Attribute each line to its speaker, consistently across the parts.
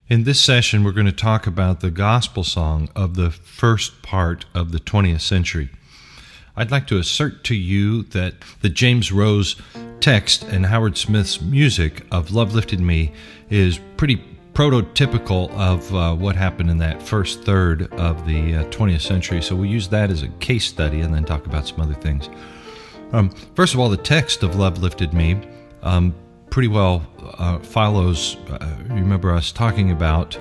Speaker 1: In this session, we're going to talk about the gospel song of the first part of the 20th century. I'd like to assert to you that the James Rose text and Howard Smith's music of Love Lifted Me is pretty prototypical of what happened in that first third of the 20th century. So we'll use that as a case study and then talk about some other things. First of all, the text of Love Lifted Me pretty well follows, remember us talking about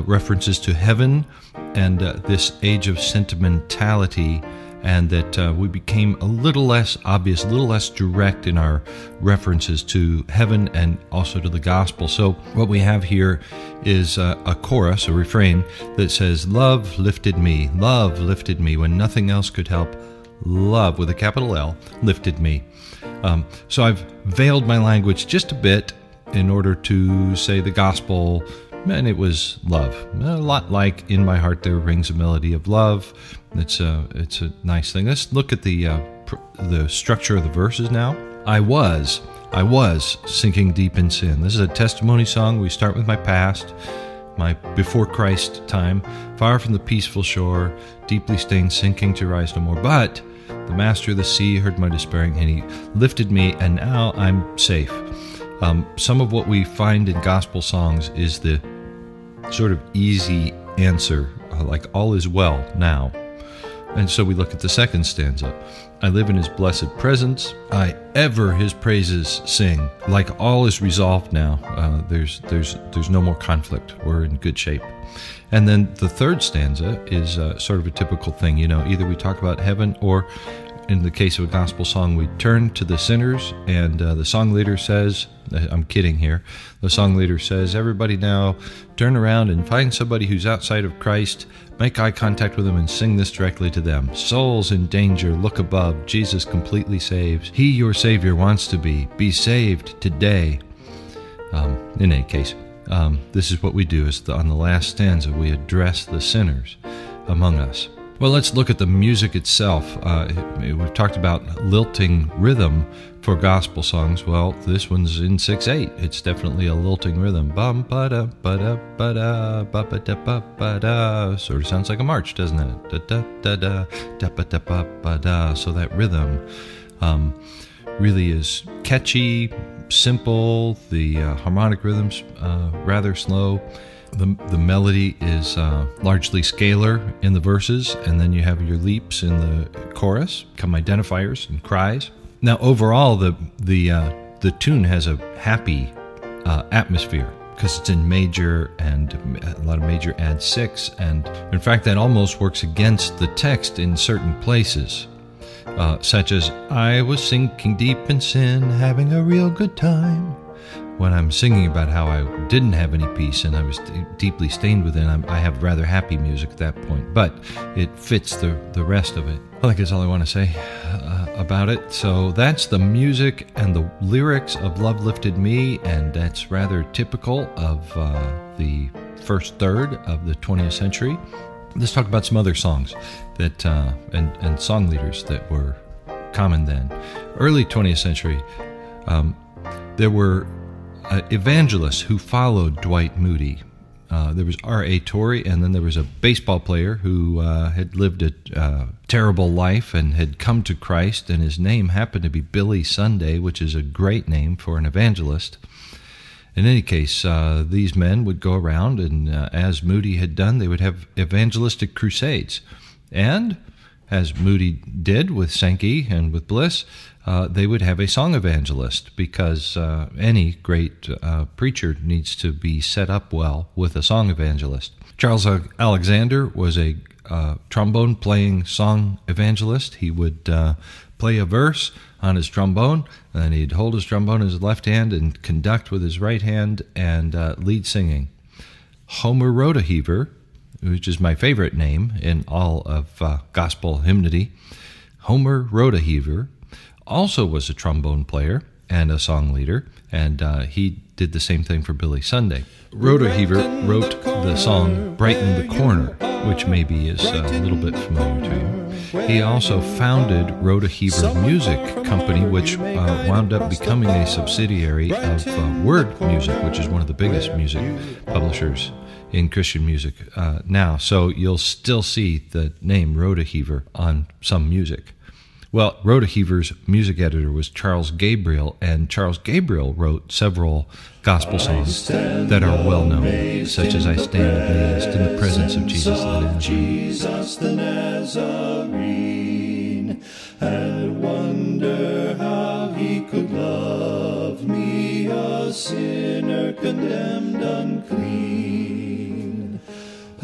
Speaker 1: references to heaven and this age of sentimentality, and that we became a little less obvious, a little less direct in our references to heaven and also to the gospel. So what we have here is a chorus, a refrain that says, love lifted me, when nothing else could help. Love, with a capital L, lifted me. So I've veiled my language just a bit in order to say the gospel, and it was love. A lot like In My Heart There Rings a Melody of Love. It's a nice thing. Let's look at the structure of the verses now. I was sinking deep in sin. This is a testimony song. We start with my past, my before Christ time, far from the peaceful shore, deeply stained, sinking to rise no more. But the master of the sea heard my despairing, and he lifted me, and now I'm safe. Some of what we find in gospel songs is the sort of easy answer, like all is well now. And so we look at the second stanza. I live in his blessed presence. I ever his praises sing. Like all is resolved now. There's no more conflict. We're in good shape. And then the third stanza is sort of a typical thing. Either we talk about heaven, or in the case of a gospel song, we turn to the sinners, and the song leader says, I'm kidding here, the song leader says, everybody now turn around and find somebody who's outside of Christ, make eye contact with them and sing this directly to them. Souls in danger, look above, Jesus completely saves. He, your Savior, wants to be saved today. In any case, this is what we do, is on the last stanza we address the sinners among us. Well, let's look at the music itself. We've talked about lilting rhythm for gospel songs. Well, this one's in 6/8. It's definitely a lilting rhythm. Bum ba da ba da ba da ba ba da ba ba da. Sort of sounds like a march, doesn't it? Da da da da da ba da ba ba da. So that rhythm really is catchy, simple. The harmonic rhythm's rather slow. The melody is largely scalar in the verses, and then you have your leaps in the chorus, come identifiers and cries. Now, overall, the tune has a happy atmosphere because it's in major, and a lot of major add 6, and in fact, that almost works against the text in certain places, such as, I was sinking deep in sin, having a real good time. When I'm singing about how I didn't have any peace and I was deeply stained within, I have rather happy music at that point, but it fits the rest of it. I think that's all I want to say about it. So that's the music and the lyrics of Love Lifted Me, and that's rather typical of the first third of the 20th century. Let's talk about some other songs that and song leaders that were common then. Early 20th century, there were evangelists who followed Dwight Moody. There was R.A. Torrey, and then there was a baseball player who had lived a terrible life and had come to Christ, and his name happened to be Billy Sunday, which is a great name for an evangelist. In any case, these men would go around, and as Moody had done, they would have evangelistic crusades. And as Moody did with Sankey and with Bliss, they would have a song evangelist, because any great preacher needs to be set up well with a song evangelist. Charles Alexander was a trombone-playing song evangelist. He would play a verse on his trombone, and then he'd hold his trombone in his left hand and conduct with his right hand and lead singing. Homer Rodeheaver, which is my favorite name in all of gospel hymnody, Homer Rodeheaver, also was a trombone player and a song leader, and he did the same thing for Billy Sunday. Rodeheaver wrote the song Brighten the Corner, which maybe is a little bit familiar to you. He also founded Rodeheaver Music Company, which wound up becoming a subsidiary of Word Music, which is one of the biggest music publishers in Christian music now. So you'll still see the name Rhoda Heaver on some music. Well, Rhoda Heaver's music editor was Charles Gabriel, and Charles Gabriel wrote several gospel songs that are well known, such as I Stand Amazed in the Presence of Jesus the Nazarene,
Speaker 2: and wonder how he could love me, a sinner condemned unclean.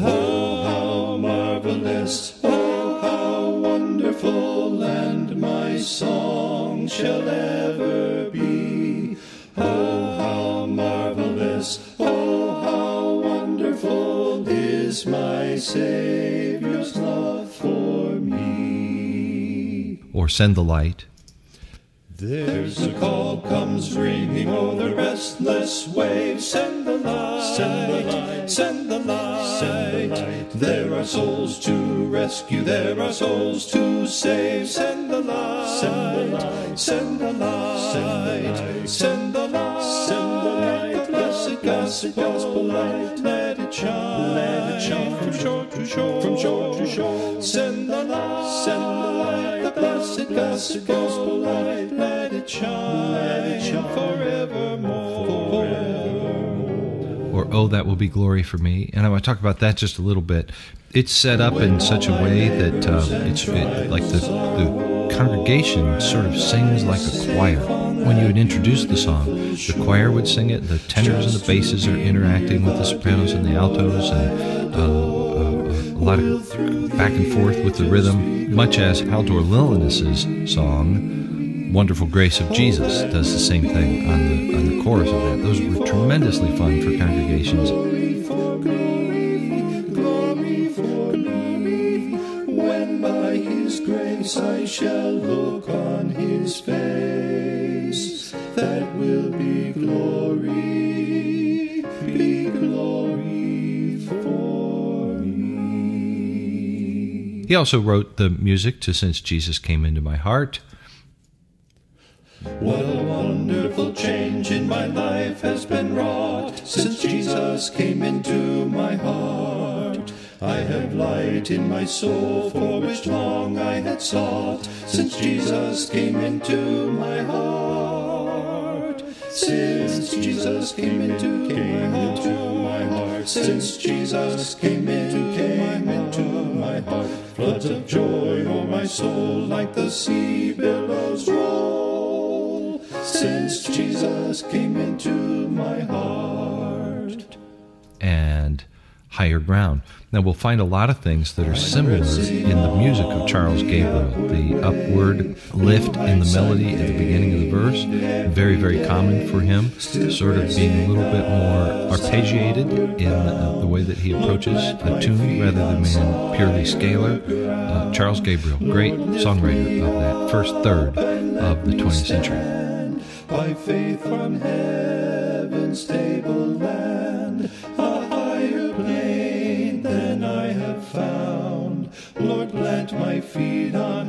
Speaker 2: Oh, how marvelous, oh, how wonderful, and my song shall ever be. Oh, how marvelous, oh, how wonderful is my Savior's love for me.
Speaker 1: Or Send the Light.
Speaker 2: There's a call comes ringing o'er the restless waves. Send the light, send the light, send the light, send the light. There are souls to rescue, there are souls to save. Send the light, send the light, send the light, send the light, send the light. The blessed gospel light, let it shine from shore to shore, from shore to shore. Send the light, send the light. The blessed gospel light, let it shine forevermore.
Speaker 1: Or Oh, That Will Be Glory for Me. And I want to talk about that just a little bit. It's set up in such a way that like the congregation sort of sings like a choir. When you would introduce the song, the choir would sing it, the tenors and the basses are interacting with the sopranos and the altos, and a lot of back and forth with the rhythm, much as Haldor Lillinus's song, Wonderful Grace of Jesus, does the same thing on the chorus of that. Those were tremendously fun for congregations.
Speaker 2: Glory for glory, when by His grace I shall look on His face, that will be glory for me.
Speaker 1: He also wrote the music to Since Jesus Came Into My Heart.
Speaker 2: What a wonderful change in my life has been wrought since Jesus came into my heart. I have light in my soul for which long I had sought, since Jesus came into my heart. Since Jesus came into my heart, since Jesus came into my heart, floods of joy o'er my soul like the sea billows roll. Since Jesus came into my heart.
Speaker 1: And Higher Ground. Now we'll find a lot of things that are similar in the music of Charles Gabriel. The upward lift in the melody at the beginning of the verse, very, very common for him, sort of being a little bit more arpeggiated in the way that he approaches a tune rather than being purely scalar. Charles Gabriel, great songwriter of that first third of the 20th century.
Speaker 2: By faith from heaven's stable land, a higher plane than I have found. Lord, plant my feet on